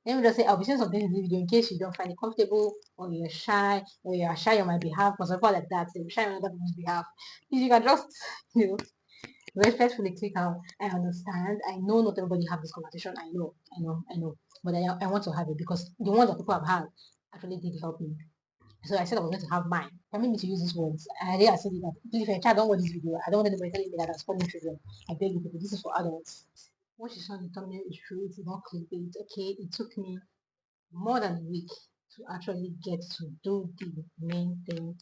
Let me just say, I'll be saying something in the video in case you don't find it comfortable, or you are shy on my behalf, or something like that. So you're shy on other people's behalf. You can just, you know, respectfully click out. I understand. I know not everybody have this conversation. I know. But I want to have it because the ones that people have had actually did help me. So I said I was going to have mine. Permit me to use these words. I did. I said that. Please, if I don't want this video, I don't want anybody telling me that I'm spoiling children. I beg you people. This is for adults. What you saw in the thumbnail is true. It's not clickbait. Okay, it took me more than a week to actually get to do the main thing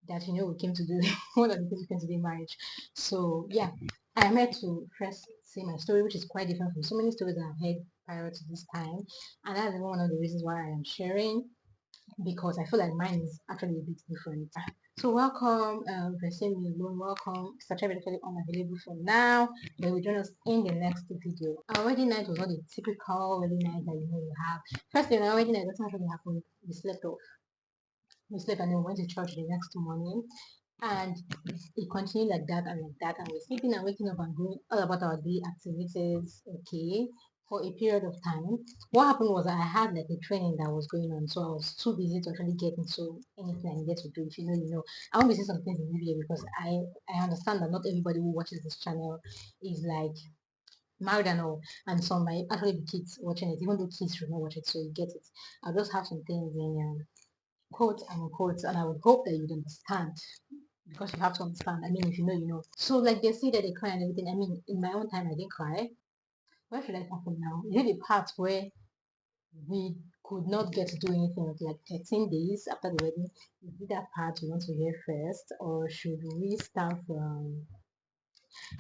that we came to do. One of the things we came to do in marriage. So yeah, I'm here to first say my story, which is quite different from so many stories that I've heard prior to this time, and that's one of the reasons why I am sharing, because I feel like mine is actually a bit different. So welcome, if you're seeing me alone, welcome. It's actually unavailable for now, but we'll join us in the next video. Our wedding night was not a typical wedding night that you have. First thing, our wedding night, what actually happened? We slept off. We slept and then we went to church the next morning, and it continued like that and like that, and we're sleeping and waking up and doing all about our daily activities, okay, for a period of time. What happened was that I had like a training that was going on, so I was too busy to actually get into anything I needed to do. If I won't be saying some things in the video because I understand that not everybody who watches this channel is like married and all, and some might actually be kids watching it, even though kids should not watch it, so you get it. I'll just have some things in quotes and unquotes, and I would hope that you'd understand, because you have to understand. I mean, if you know, you know. So like they say that they cry and everything. I mean, in my own time, I didn't cry. Where should I start from now? Is it the part where we could not get to do anything until like 13 days after the wedding? Is it that part you want to hear first, or should we start from?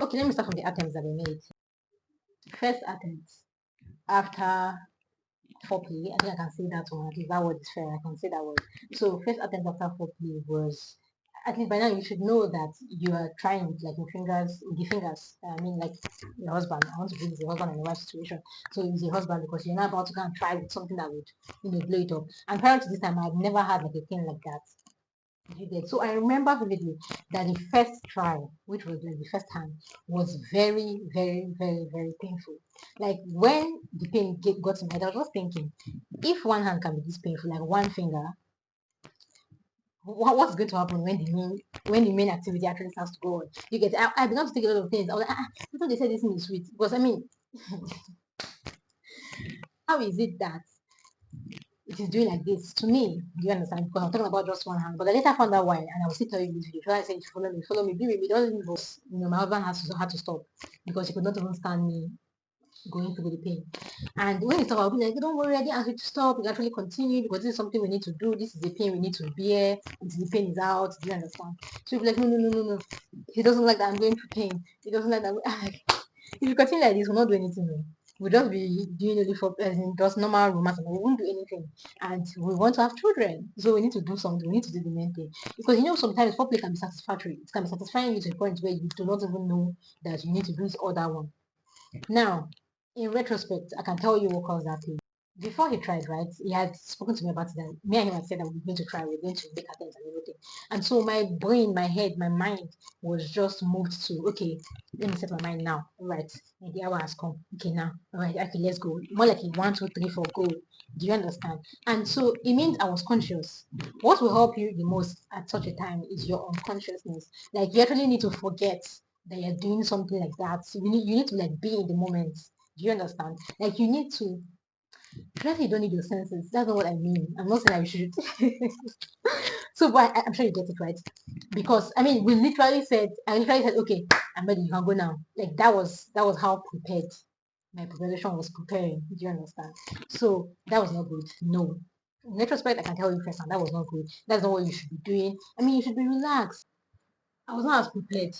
Okay, let me start from the attempts that we made. First attempt after foreplay. I think I can say that one. At least that word is fair. I can say that word. So first attempt after foreplay was, at least by now you should know that you are trying with like with the fingers. I mean, like your husband. I want to bring the husband and the wife situation. So it's your husband because you're not about to go and try with something that would blow it up. And prior to this time, I've never had like a thing like that. You get. So I remember vividly that the first try, which was like the first time, was very, very, very, very painful. Like when the pain got to my head, I was just thinking, if one hand can be this painful, like one finger, what's going to happen when the main activity actually starts to go on? You get. I began to think a lot of things. I was like, I thought they said this thing is sweet, because I mean, how is it that it is doing like this to me? Do you understand? Because I'm talking about just one hand. But I later found out why, and I will still tell you this video. So I said, follow me, be with me. Don't even go. My husband had to stop because he could not even stand me going through the pain. And when he stopped, I'll be like, don't worry, I didn't ask you to stop. We can actually continue because this is something we need to do. This is the pain we need to bear until the pain is out. Do you understand? So he'll be like, no. He doesn't like that I'm going through pain. He doesn't like that. If you continue like this, we'll not do anything. No. We'll just be doing only for just normal romance, and we won't do anything. And we want to have children, so we need to do something. We need to do the main thing, because sometimes foreplay can be satisfactory. It can be satisfying you to a point where you do not even know that you need to do this other one. Now, in retrospect, I can tell you what caused that pain. Before he tried, right, he had spoken to me about it, that me and him had said that we're going to try, we're going to make attempts and everything. And so my brain, my head, my mind was just moved to, okay, let me set my mind now. All right, and the hour has come. Okay, now, all right, okay, let's go. More like a 1, 2, 3, 4, go. Do you understand? And so it means I was conscious. What will help you the most at such a time is your unconsciousness. Like you actually need to forget that you're doing something like that. So you need to like be in the moment. Do you understand? Like you need to. Actually, you don't need your senses. That's not what I mean. I'm not saying I should. So, but I'm sure you get it right. Because I mean, I literally said, okay, I'm ready. You can go now. Like that was how prepared my preparation was preparing. Do you understand? So that was not good. No. In retrospect, I can tell you first, and that was not good. That's not what you should be doing. I mean, you should be relaxed. I was not as prepared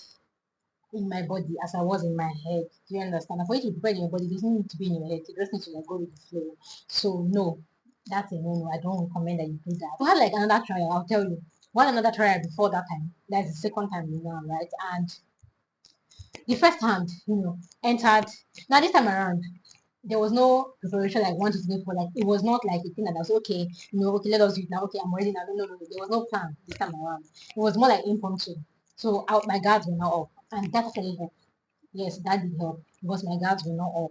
in my body as I was in my head. Do you understand? And for you to prepare in your body, it doesn't need to be in your head. You just need to like go with the flow. So no, that's a no. I don't recommend that you do that. We had like another trial. I'll tell you. One another trial before that time. That's the second time we now, right? And the first hand, entered. Now this time around, there was no preparation like 1, 2, 3, 4. Like it was not like a thing that was okay. Okay, let us do it now. Okay, I'm ready now. No. There was no plan this time around. It was more like impromptu. So my guards were not up, and that actually helped. Yes, that did help because my guards were not up.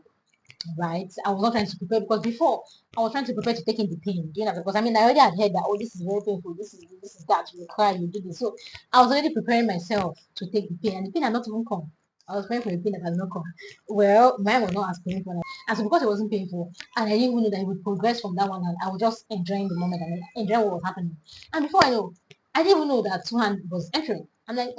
right? I was not trying to prepare because before I was trying to prepare to take in the pain, doing that because I mean I already had heard that, oh, this is very painful, this is that, you cry, you do this. So I was already preparing myself to take the pain, and the pain had not even come. I was praying for a pain that had not come. Well, mine was not as painful. And so because it wasn't painful, and I didn't even know that it would progress from that one hand, I was just enjoying the moment and enjoying what was happening. And before I know, I didn't even know that two hand was entering. I'm like,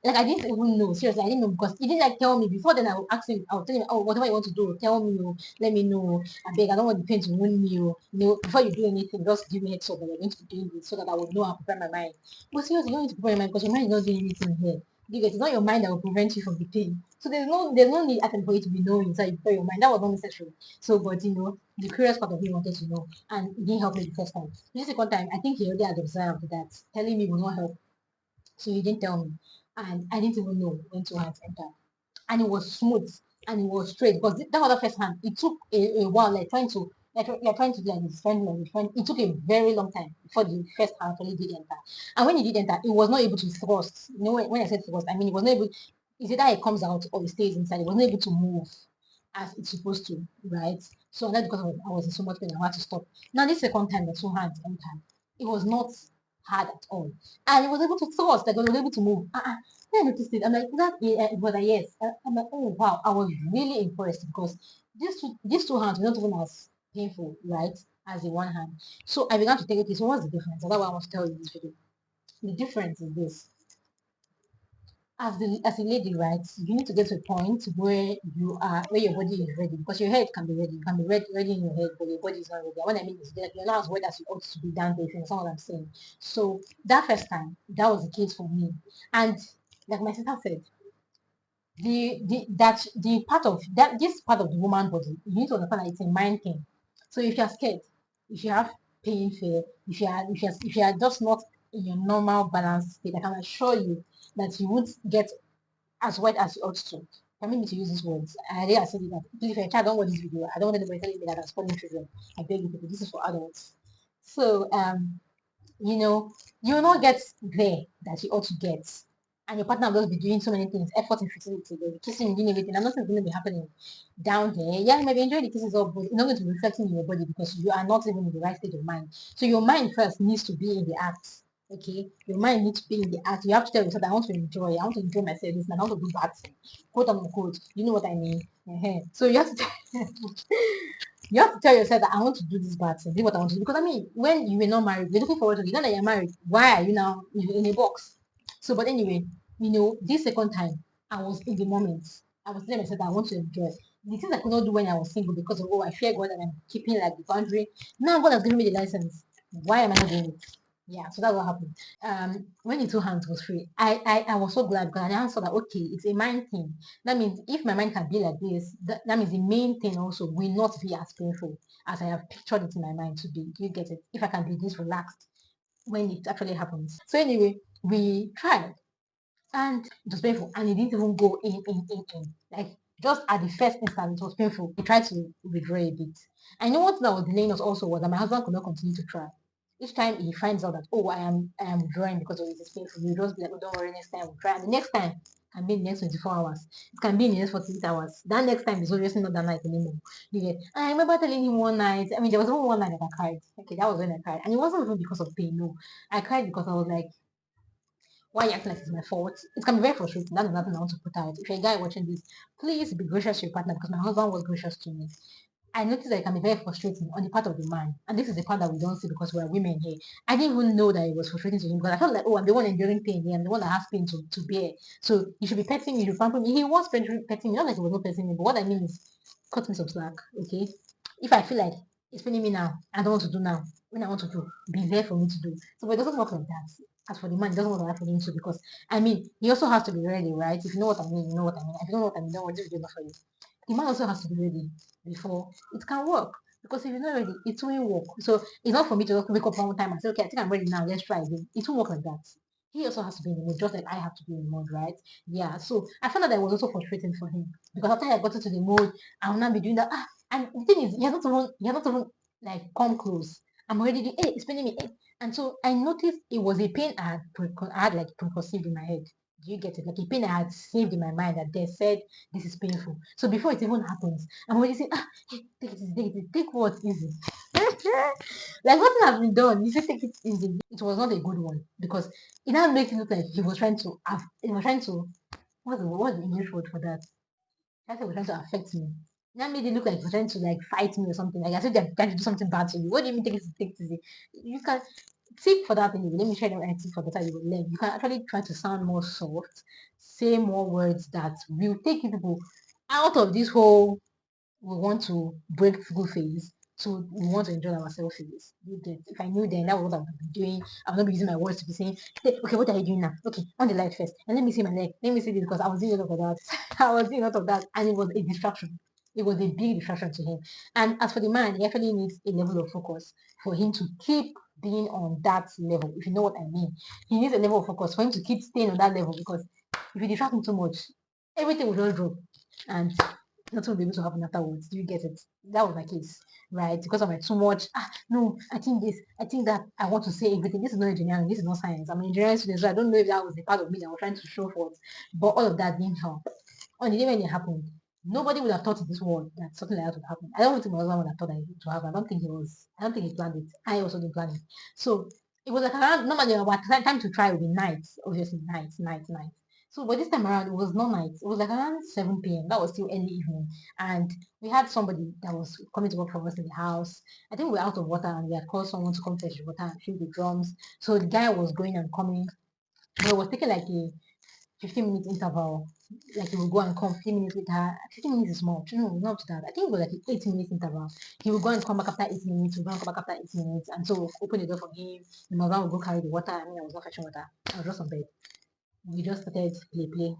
like I didn't even know. Seriously, I didn't know because he didn't like tell me. Before then I would ask him, I would tell him, oh, whatever you want to do, tell me, oh, let me know. I beg, I don't want the pain to wound me. Oh. Before you do anything, just give me a heads up that you're going to be doing this so that I would know how to prepare my mind. But seriously, you don't need to prepare your mind because your mind is not doing anything here. You get it's not your mind that will prevent you from the pain. So there's no need actually for you to be knowing so you prepare your mind. That was not necessary. So but the curious part of me wanted to know and he didn't help me the first time. The second time, I think he already had observed that telling me will not help. So he didn't tell me. And I didn't even know when to hand enter. And it was smooth and it was straight because that other first hand, it took a while, like trying to you're trying to do like this friend. It took a very long time before the first hand actually did enter. And when it did enter, it was not able to thrust. When I said thrust, I mean it was not able. It's either it comes out or it stays inside. It wasn't able to move as it's supposed to, right? So that's because I was in so much pain. I had to stop. Now this second time, the two hands entered. It was not hard at all, and it was able to thrust. Like it was able to move. Then I noticed it. I'm like, it was a yes. I'm like, oh wow, I was really impressed because these two hands were not even as painful, right, as the one hand. So I began to think, okay, so what's the difference? That's what I want to tell you in this video. The difference is this: as a lady, right, you need to get to a point where your body is ready because your head can be ready. You can be ready in your head, but your body is not ready. And what I mean is that you're not as ready as you ought to be down there. If you understand what I'm saying. So that first time, that was the case for me, and like my sister said, the part of that this part of the woman body, you need to understand that it's a mind thing. So if you're scared, if you have pain fear, if you are just not in your normal balanced state, I can assure you that you won't get as wet as you ought to. Permit me to use these words. I really said it that please, if you're a child, don't watch this video. I don't want anybody telling me that I'm spoiling children. I beg you people, this is for adults. So you know, you will not get there that you ought to get. And your partner will just be doing so many things, effort in fertility, they'll be kissing, doing everything, and nothing's going to be happening down there. Yeah, you might be enjoying the kisses up, but it's not going to be reflecting in your body because you are not even in the right state of mind. So your mind first needs to be in the act. Okay, your mind needs to be in the act. You have to tell yourself, I want to enjoy myself, this, and I want to do that, quote unquote. You know what I mean? So you have to you have to tell yourself that I want to do this bad thing, do what I want to do. Because I mean, when you were not married, you're looking forward to it. Now that you're married, why are you now in a box? So, but anyway, this second time, I was in the moment. I was telling myself that I want to enjoy. The things I could not do when I was single because of, I fear God and I'm keeping like the boundary. Now God has given me the license. Why am I not doing it? Yeah, so that's what happened. When the two hands was free, I was so glad because I now saw that okay, it's a mind thing. That means if my mind can be like this, that means the main thing also will not be as painful as I have pictured it in my mind to be. Do you get it? If I can be this relaxed when it actually happens. So anyway, we tried and it was painful and it didn't even go in. Like just at the first instant, it was painful. We tried to withdraw a bit. I know what that was delaying us also was that my husband could not continue to try. Each time he finds out that, oh, I am withdrawing because of it is painful, we just be like, oh, don't worry, next time we'll try. And the next time can be in the next 24 hours. It can be in the next 48 hours. That next time is obviously not that night anymore. You get, and I remember telling him one night, I mean, there was only one night that I cried. Okay, that was when I cried. And it wasn't even because of pain, no. I cried because I was like, why you acting like it's my fault? It can be very frustrating. That's another thing I want to put out. If you're a guy watching this, please be gracious to your partner because my husband was gracious to me. I noticed that it can be very frustrating on the part of the man. And this is the part that we don't see because we're women here. I didn't even know that it was frustrating to him because I felt like, oh, I'm the one enduring pain here. I'm the one that has pain to bear. So you should be petting me, you should pamper me. He was petting me, not like he was not petting me, but what I mean is cut me some slack, okay? If I feel like it's paining me now, I don't want to do now. When I want to do, be there for me to do. So but it doesn't work like that. As for the man, it doesn't work like that for him too because I mean he also has to be ready, right? If you know what I mean, you know what I mean. If you don't know what I mean, don't worry, this video is not for you. The man also has to be ready before it can work. Because if you're not ready, it won't work. So it's not for me to just wake up one time and say, okay, I think I'm ready now, let's try again. It won't work like that. He also has to be in the mood, just like I have to be in the mood, right? Yeah. So I found out that it was also frustrating for him. Because after I got into the mood, I will not be doing that. And the thing is, he has not even like come close. I'm already doing, hey, it's paining me. Hey. And so I noticed it was a pain I had like preconceived in my head. Do you get it? Like a pain I had saved in my mind that they said this is painful. So before it even happens, I'm already saying, hey, take it easy, take it easy, take what easy. Like nothing has been done. You say take it easy. It was not a good one because it now makes it look like he was trying to what's the English word for that? That he was trying to affect me. That made it look like he was trying to like fight me or something. Like I said they're trying to do something bad to you. What do you mean take it easy? You can tip for that thing. Let me share them and tip for that you will learn. You can actually try to sound more soft, say more words that will take people out of this whole we want to break through phase. So we want to enjoy ourselves phase. You get if I knew then that was what I would be doing. I would not be using my words to be saying, hey, okay, what are you doing now? Okay, on the light first. And let me see my leg. Let me see this because I was doing a lot of that. I was doing a lot of that. And it was a distraction. It was a big distraction to him. And as for the man, he actually needs a level of focus for him to keep being on that level, if you know what I mean. He needs a level of focus for him to keep staying on that level because if you distract him too much, everything will just drop. And nothing will be able to happen afterwards. Do you get it? That was my case, right? Because of my too much. No, I think this, I think that. I want to say everything. This is not engineering. This is not science. I'm an engineering student, so I don't know if that was the part of me that was trying to show forth. But all of that didn't help. On the day when it happened, nobody would have thought in this world that something like that would happen. I don't think my husband would have thought that it would happen. I don't think he was. I don't think he planned it. I also didn't plan it. So it was like around normally our time to try would be night, obviously night. So, but this time around, it was not night. It was like around 7 p.m. That was still early evening. And we had somebody that was coming to work for us in the house. I think we were out of water and we had called someone to come fetch the water and fill the drums. So the guy was going and coming. But it was taking like a 15-minute interval. Like he would go and come 15 minutes later. 15 minutes is small. No, not that. I think it was like an 18-minute interval. He would go and come back after 8 minutes. He would go and come back after 8 minutes. And so open the door for him. The mother would go carry the water. I mean, I was not fetching water. I was just on bed. We just started play.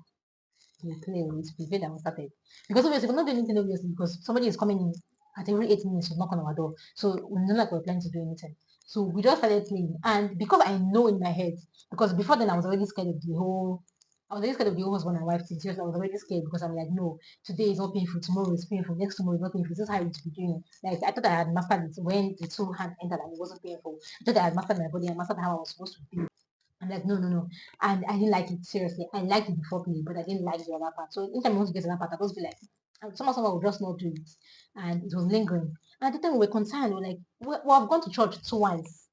You play with prepaid and started. Because obviously we're not doing anything obviously because somebody is coming in at every 8 minutes to knock on our door. So we know like we're planning to do anything. So we just started playing. And because I know in my head, because before then I was already scared of the whole I was already scared of the whole husband and wife thing. Seriously, I was already scared because I'm like, no, today is not painful, tomorrow is painful, next tomorrow is not painful. This is how it would be doing. Like I thought I had mastered it when the two hand entered and it wasn't painful. I thought I had mastered my body, I mastered how I was supposed to be. I'm like, no. And I didn't like it, seriously. I liked it before play, but I didn't like the other part. So anytime I want to get to that part, I just be like, someone will just not do it. And it was lingering. And at the time we were concerned, we were like, I've gone to church twice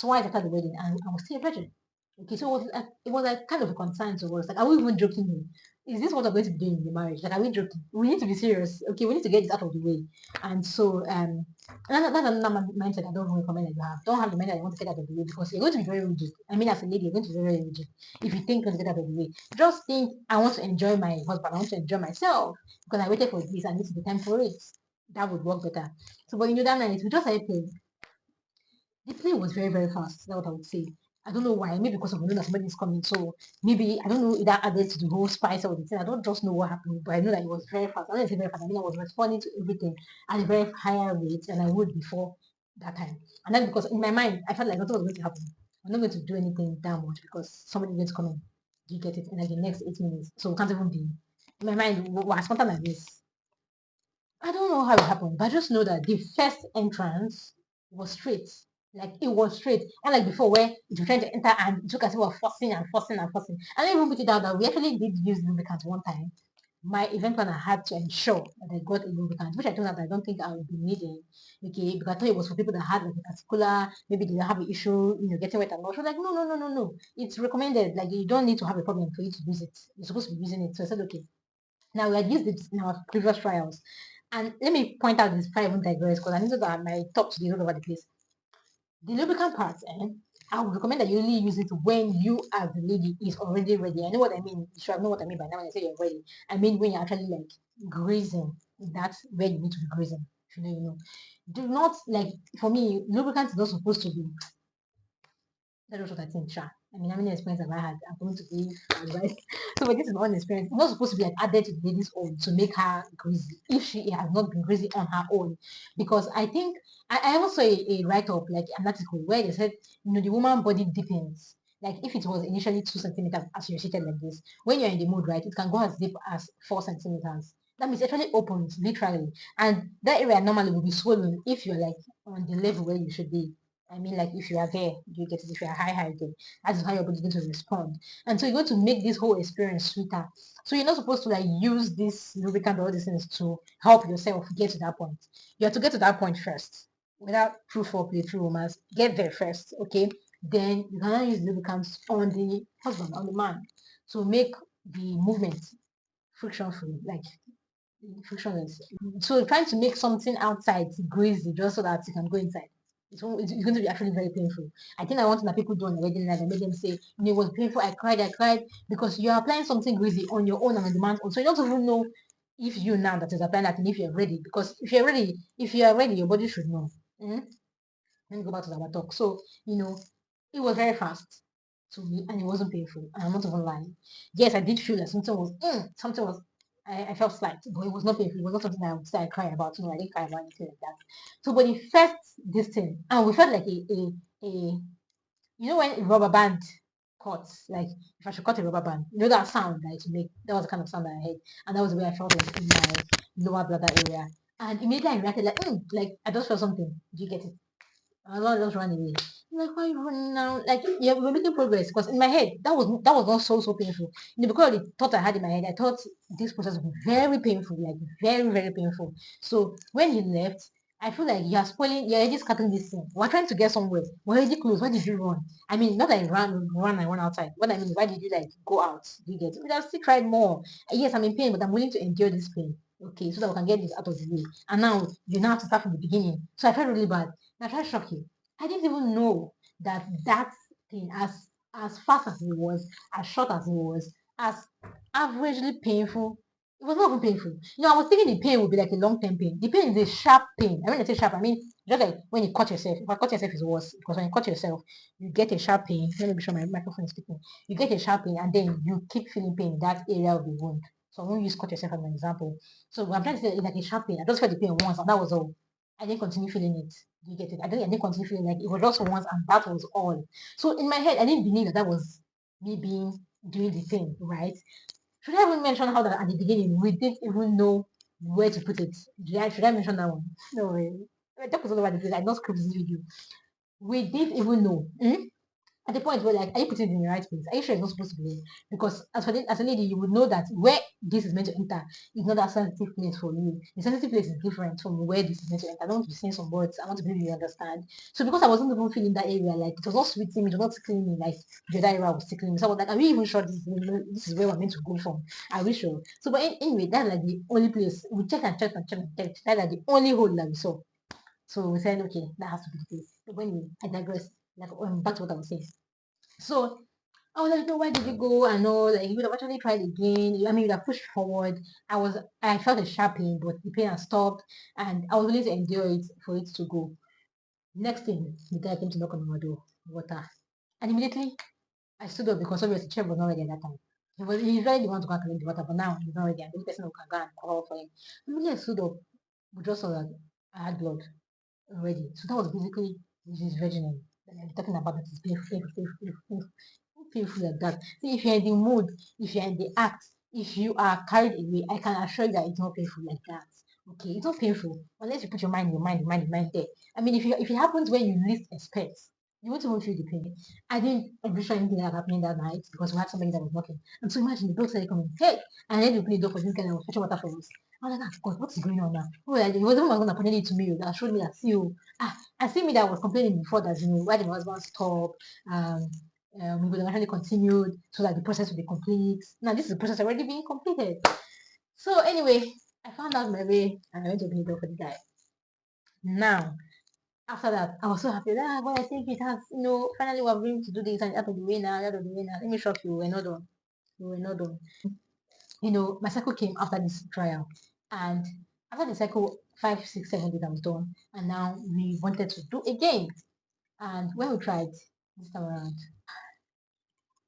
after the wedding, and I was still a virgin. Okay, so it was like kind of a concern to us. Like, are we even joking here? Is this what we're going to be doing in the marriage? Like, are we joking? We need to be serious. Okay, we need to get this out of the way. And so, that's another mindset I don't recommend that you have. Don't have the mindset you want to get out of the way because you're going to be very rigid. I mean, as a lady, you're going to be very rigid if you think you're going to get out of the way. Just think, I want to enjoy my husband. I want to enjoy myself because I waited for this and this is the time for it. That would work better. So, but that night, we just started playing. The play was very, very fast. That's what I would say. I don't know why. Maybe because of we know that somebody is coming. So maybe I don't know if that added to the whole spice of the thing. I don't just know what happened, but I know that it was very fast. I don't say very fast. I mean I was responding to everything at a very higher rate than I would before that time. And that's because in my mind I felt like nothing was going to happen. I'm not going to do anything that much because somebody is going to come in. Do you get it? In like the next 8 minutes. So it can't even be. In my mind, was something like this. I don't know how it happened, but I just know that the first entrance was straight. Like it was straight. And like before where it was trying to enter and it took us we were forcing and forcing and forcing. And then even put it out that we actually did use lubricant one time. My event planner had to ensure that I got a lubricant, which I told her that I don't think I would be needing. Okay, because I thought it was for people that had like a particular, maybe they have an issue, getting wet and all. She was like, no. It's recommended. Like you don't need to have a problem for you to use it. You're supposed to be using it. So I said, okay. Now we had used it in our previous trials. And let me point out this before I even digress, because I know that my talk today is all over the place. The lubricant part, I would recommend that you only use it when you as the lady is already ready. I know what I mean. You should know what I mean by now when I say you're ready. I mean when you're actually like grazing. That's where you need to be grazing. If you know, you know. Do not like for me, lubricant is not supposed to be that was what I think, sure. I mean, how many experience have I had? I'm going to give advice. So, but this is my own experience. It's not supposed to be like added to the lady's own to make her greasy if she has not been greasy on her own. Because I think I also saw a write up, like an article where they said, the woman body depends. Like if it was initially 2 centimeters associated like this, when you're in the mood, right, it can go as deep as 4 centimeters. That means it actually opens literally, and that area normally will be swollen if you're like on the level where you should be. I mean, like if you are there, you get it. If you are high there, that is how your body is going to respond. And so you're going to make this whole experience sweeter. So you're not supposed to like use this lubricant or all these things to help yourself get to that point. You have to get to that point first. Without true foreplay, true romance, get there first, okay? Then you cannot use lubricants on the husband, on the man, to make the movement friction free, like frictionless. So trying to make something outside greasy just so that you can go inside. It's going to be actually very painful. I think I want that people do on the wedding night and make them say, it was painful, I cried, because you're applying something greasy on your own and on the man's own. So you don't even know if you now that is applying that and if you're ready. Because if you are ready, your body should know. Mhm. Let me go back to our talk. So, it was very fast to me and it wasn't painful. And I'm not even lying. Yes, I did feel that something was, I felt slight, but it was not painful. It was not something I would say I cry about. No, I didn't cry about anything like that. So, but the first, this thing, and we felt like when a rubber band cuts, like if I should cut a rubber band, that sound that it make, that was the kind of sound that I heard. And that was the way I felt like in my lower bladder area. And immediately I reacted like I just felt something. Do you get it? A lot just ran away. I'm like, why you running now? Like, yeah, we're making progress. Because in my head, that was not so painful. Because of the thought I had in my head, I thought this process would be very painful, like very, very painful. So when he left, I feel like you're already scattering this thing. We're trying to get somewhere. We're already close. Why did you run? I mean, not like I run outside. What I mean, why did you like go out? Do you get it? We have still cried more. Yes, I'm in pain, but I'm willing to endure this pain. Okay, so that we can get this out of the way. And now you now have to start from the beginning. So I felt really bad. That's why shocking. I didn't even know that thing, as fast as it was, as short as it was, as averagely painful. It was not even painful. I was thinking the pain would be like a long-term pain. The pain is a sharp pain. I mean, I say sharp, I mean just like when you cut yourself. If I cut yourself is worse because when you cut yourself, you get a sharp pain. Let me be sure my microphone is speaking. You get a sharp pain and then you keep feeling pain in that area of the wound. So I won't use cut yourself as an example. So what I'm trying to say is like a sharp pain. I just felt the pain once and that was all. I didn't continue feeling it. Do you get it? I didn't continue feeling like it was just once and that was all. So in my head, I didn't believe that was me doing the thing, right? Should I even mention how that at the beginning we didn't even know where to put it? Should I mention that one? No way. I talk all over the place. I don't script this video. We didn't even know. At the point where like, are you putting it in the right place? Are you sure it's not supposed to be there? Because as a lady, you would know that where this is meant to enter is not that sensitive place for you. The sensitive place is different from where this is meant to enter. I don't want to be saying some words. I want to believe you understand. So because I wasn't even feeling that area, like it was not sweeting me, it was not tickling me, like the other area was tickling me. So I was like, are we even sure this is where we're meant to go from? Are we sure? So but anyway, that's like the only place. We checked and checked and checked and checked. That's like the only hole that we saw. So we said, okay, that has to be the place. But anyway, I digress. Like back to what I was saying. So I was like, no, why did you go? I know, like you would have actually tried again. I mean, you would have pushed forward. I felt a sharp pain, but the pain has stopped, and I was willing to endure it for it to go. Next thing, the guy came to knock on my door, water, and immediately I stood up because obviously Chef was not ready at that time. He's ready to want to go and collect the water, but now he's not ready. And the only person who can go and call for him. Immediately I stood up, we just saw that I had blood already. So that was basically his virginity that I'm talking about. That is painful like that. See, if you're in the mood, if you're in the act, if you are carried away, I can assure you that it's not painful like that. Okay, it's not painful unless you put your mind there. I mean, if it happens when you least expect, you won't even feel the pain. I didn't envision anything like that happening that night because we had somebody that was knocking. And so imagine the dog started coming, hey, and then they opened the door for this guy that was fetching water for us. I was like, ah, God, what is going on now? Oh, like, he was the one that pointed it to me that showed me that, see you. I see me that was complaining before that, why did my husband stop? Um, we would have actually continued so that the process would be complete. Now, this is the process already being completed. So, anyway, I found out my way and I went to open the door for the guy. Now, after that, I was so happy. Well, I think it has, finally we're going to do this and out of the way now, out of the way now. Let me shock you, we're not done. We were not done. My cycle came after this trial. And after the cycle, 5, 6, 7 days, I was done. And now we wanted to do again. And when we tried this time around,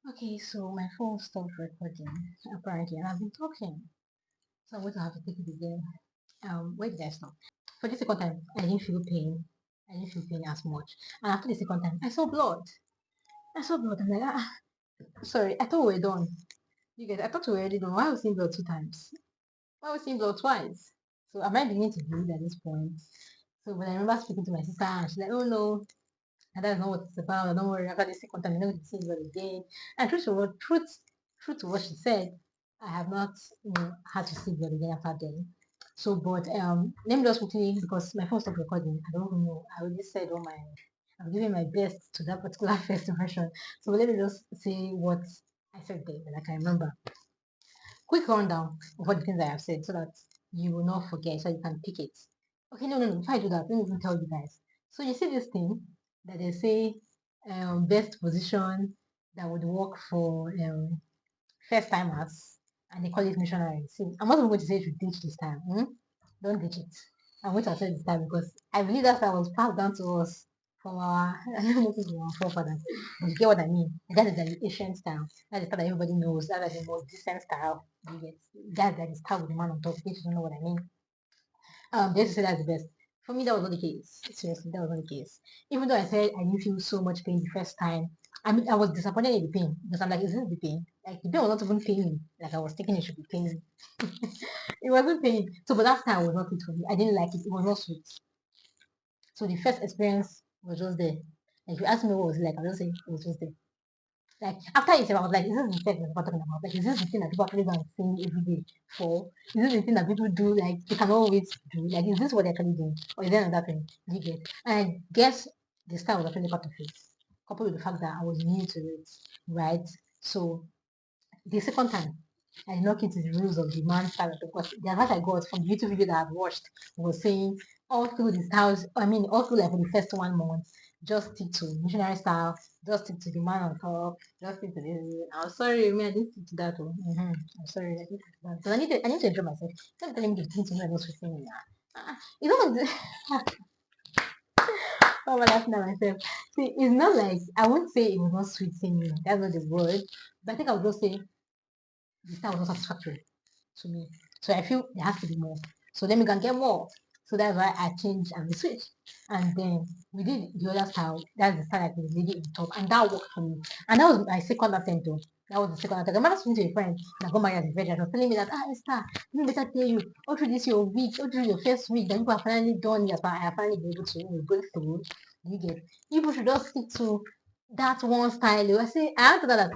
okay, so my phone stopped recording, apparently, and I've been talking. So I'm going to have to take it again. Where did I stop? For the second time, I didn't feel pain. I didn't feel pain as much. And after the second time, I saw blood. I saw blood. I'm like, sorry, I thought we were done. You guys, I thought we were already done. Why are we seeing blood 2 times? Why are we seeing blood twice? So am I beginning to bleed at this point? So when I remember speaking to my sister, and she's like, oh no, And that's not what it's about. Don't worry, after this second time, you're not going to see it again. And truth to what she said, I have not, had to see it again after then. So, but let me just quickly, because my phone stopped recording. I don't know. I already said all my, I'm giving my best to that particular first impression. So let me just say what I said there, that I can remember. Quick rundown of what the things I have said, so that you will not forget, so you can pick it. Okay, no, no, no. Before I do that, let me even tell you guys. So you see this thing that they say, best position that would work for first timers, and they call it missionary. See, I'm not even going to say you should teach this time. Don't teach it. I'm going to say this time because I believe that was passed down to us from our, I don't know if it's from our forefathers, but you get what I mean. That is the ancient style. That's the style that everybody knows. That is the most decent style. You get that's like the style with the man on top. If you don't know what I mean. They used to say that's the best. For me, that was not the case. Seriously, that was not the case. Even though I said I didn't feel so much pain the first time, I mean, I was disappointed in the pain because I'm like, is this the pain? Like, the pain was not even paining. Like, I was thinking it should be paining. It wasn't paining. So, but that time was not it for me. I didn't like it. It was not sweet. So, the first experience was just there. Like, if you ask me what was it like, I'll just say it was just there. Like after it, I was like, is this the thing we're talking about? Like, is this the thing that people actually go and sing every day for? Is this the thing that people do? Like, they can always do? Like, is this what they're actually doing? Or is there another thing? Do you get? And I guess the style was actually part of it, coupled with the fact that I was new to it, right? So the second time, I did not keep to the rules of the man style because the advice I got from the YouTube video that I watched was saying all through this house, I mean, all through like for the first 1 month, just stick to missionary style, just stick to the man on top, just stick to this. I'm sorry, me, I didn't stick to that. I'm sorry, I didn't stick to that. Because I need to enjoy myself. Don't tell me the things to me are not sweet me. You know, why am I laughing at myself? See, it's not like, I won't say it was not sweet me. That's not the word. But I think I would just say the style was not satisfactory to me. So I feel there has to be more. So then we can get more. So that's why I changed and we switched. And then we did the other style. That's the style like the lady in top. And that worked for me. And that was my second attempt though. That was the second attempt. I remember speaking to a friend that got married as a virgin. She was telling me that, Esther, let me better tell you, all through this your week, all through your first week, that you have finally done it. I have finally been able to break through. You get, people should just stick to that one style. I say, I answered that,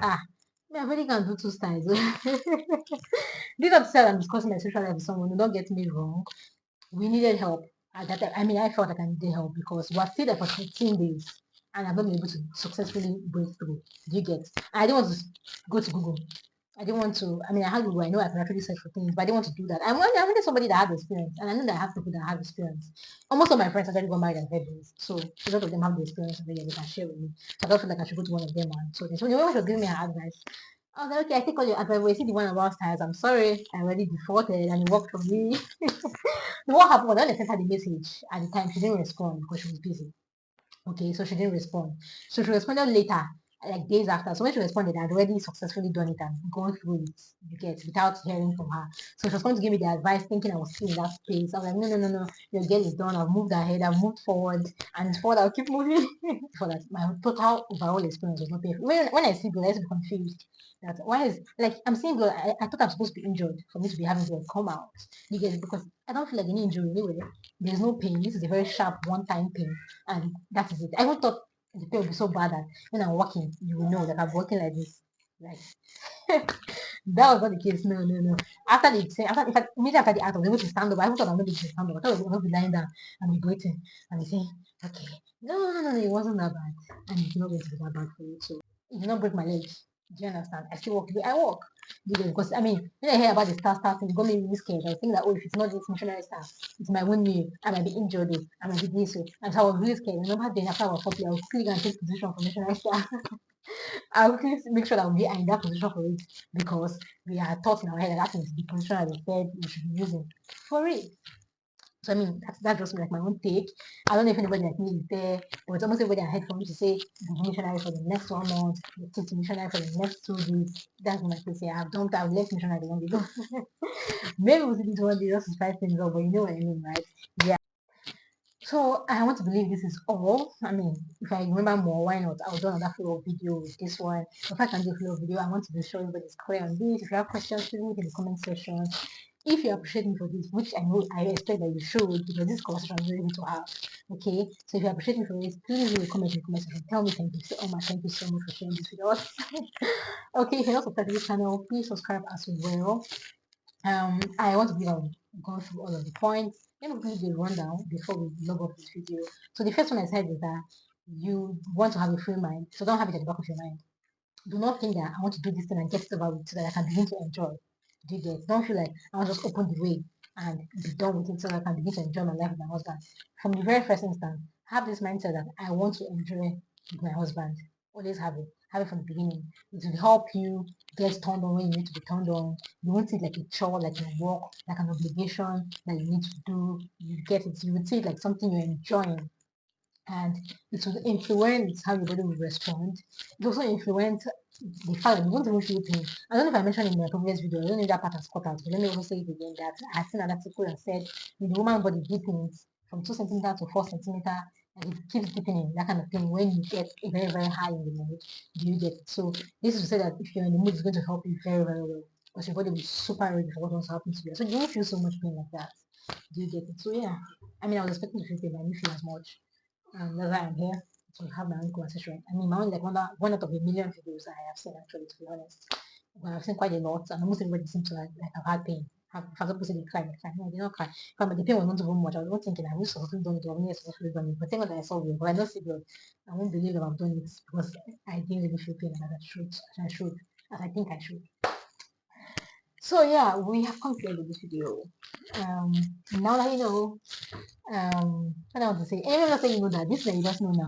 me, I really can do two styles. This episode I'm discussing my social life with someone. Don't get me wrong. We needed help at that time. I mean, I felt like I needed help because we were still there for 15 days and I've not been able to successfully break through. Do you get? I didn't want to go to Google. I didn't want to. I mean, I had Google. I know I can actually search for things, but I didn't want to do that. I wanted somebody that had experience, and I know that I have people that have experience. Almost all my friends actually got married and had babies, so a lot of them have the experience and they can share with me. So I don't feel like I should go to one of them. And so when she was giving me her advice, I was like, okay, I take all your advice. But you see the one about styles, I'm sorry, I already defaulted and it worked for me. So what happened was when I sent her the message at the time, she didn't respond because she was busy. Okay, so she didn't respond. So she responded later, like days after. So when she responded, I'd already successfully done it and gone through it, you get, without hearing from her. So she was going to give me the advice, thinking I was still in that space. I was like, no, no, no, no, your girl is done. I've moved ahead, I've moved forward, and it's forward, I'll keep moving. For that, my total overall experience was not painful. When I see blood, I used to be confused. That why is like I'm seeing blood, I thought I'm supposed to be injured for me to be having blood come out. You get it? Because I don't feel like any injury anyway. There's no pain. This is a very sharp one-time pain and that is it. I even thought the pain would be so bad that when I'm walking, you will know that I'm walking like this. Like that was not the case. No, no, no. After the after in fact, immediately after the act, I was able to stand up. I even thought I'm not able to stand up. I thought I was going to be lying down and be breathing and be saying, okay, no, no, no, no, it wasn't that bad, and it's not going to be that bad for you. So it did not break my legs. Do you understand? I still walk the way I walk. Because I mean, when I hear about the star thing, it got me really scared. I was thinking that oh, if it's not this missionary star, it might wound me. I might be injured. I might be this. And so I was really scared. I remember then after I was popular, I would quickly go and take position for missionary star. I would quickly make sure that we are in that position for it because we are taught in our head that that is the position that they said we should be using for it. So I mean, that's just like my own take. I don't know if anybody like me is there, but it's almost everybody ahead for me to say the missionary for the next 1 month, the teach missionary for the next 2 weeks. That's my case. Yeah, I've left missionary long ago. Maybe we'll do this one day just to spice things up, but you know what I mean, right? Yeah. So I want to believe this is all. I mean, if I remember more, why not? I'll do another follow-up video with this one. If I can do a follow-up video, I want to be sure everybody's clear on this. If you have questions, please leave it in the comment section. If you appreciate me for this, which I know I expect that you should, because this conversation is really to have. Okay, so if you appreciate me for this, please leave a comment in the comment section. Tell me thank you. Say, oh my, thank you so much for sharing this with us. Okay, if you're not subscribed to this channel, please subscribe as well. I want to give a go through all of the points. Let me give you a rundown before we log off this video. So the first one I said is that you want to have a free mind, so don't have it at the back of your mind. Do not think that I want to do this thing and get it over with so that I can begin to enjoy. Do you get? Don't feel like I'll just open the way and be done with it so that I can begin to enjoy my life with my husband. From the very first instance, have this mindset that I want to enjoy with my husband. Always have it. Have it from the beginning. It will help you get turned on when you need to be turned on. You won't see it like a chore, like a work, like an obligation that you need to do. You get it. You would see it like something you're enjoying, and it will influence how your body will respond. It also influence the fact that you won't even feel pain. I don't know if I mentioned in my previous video, I don't know if that part has cut out, but let me also say it again that I've seen an article that said when the woman body deepens from 2 centimeter to 4 centimeter, and it keeps deepening, that kind of thing, when you get very, very high in the mood, do you get it? So this is to say that if you're in the mood, it's going to help you very, very well. Because your body will be super ready for what wants to happen to you. So you won't feel so much pain like that. Do you get it? So yeah. I mean I was expecting to feel pain, but I didn't feel as much. That's why I'm here to have my own conversation. I mean, my own like one out of a million videos I have seen actually, to be honest. But I've seen quite a lot, and almost everybody seems to like have had pain. Have, for example, say they cry, they cry. No, they don't cry. But the pain was not even much. I was not thinking I wish I was done it, or I supposed to have done it. But thank God that I saw it. But I don't see God. I won't believe that I've done it because I didn't really feel pain as I should, as I think I should. So yeah, we have come to the end of this video. Um, now that you know what I want to say, everyone else say you know that this is that you just know now.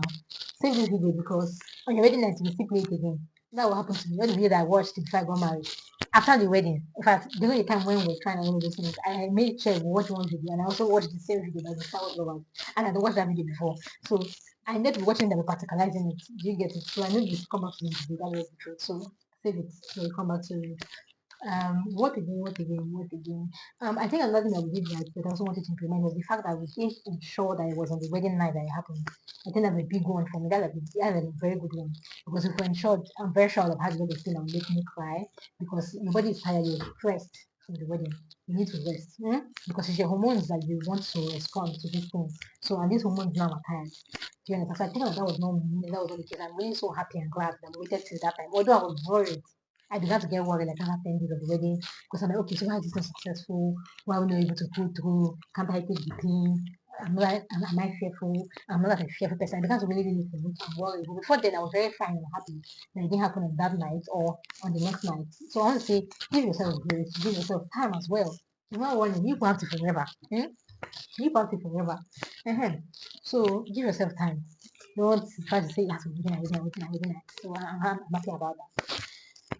Save this video because on your wedding night you will still play it again. That will happen to me. All the video that I watched before I got married. After the wedding, in fact, during the time when we were trying to all those things, I made sure we watch one video and I also watched the same video that the Star Wars lovers. And I had watched that video before. So I need to be watching them and practicalizing it. Do you get it? So I know this come back to this video, that was the truth. So save it. So we come back to it. What again? I think another thing that we did right that I also wanted to implement was the fact that we didn't ensure that it was on the wedding night that it happened. I think that's a big one for me. That's a very good one. Because if we're ensured, I'm very sure I've had a lot of feel and make me cry because nobody is tired, you're stressed from the wedding. You need to rest. Because it's your hormones that you want to respond to these things. So and these hormones now are tired. Do you understand? So I think that was not me, that was not the case. I'm really so happy and glad that I waited till that time. Although I was worried, I began to get worried like after 10 days of the wedding because I'm like, okay, so why is this not successful? Why are we not able to pull through? Can't I take the pain? Am I fearful? I'm not a fearful person. I began to really, really think and worry. But before then, I was very fine and happy that it didn't happen on that night or on the next night. So I want to say, give yourself grace, give yourself time as well. You're not worrying, you have to forever. You have to forever. uh So give yourself time. Don't try to say, yes, I'm within it. So I'm happy about that.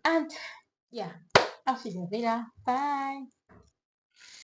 And yeah, I'll see you guys later. Bye.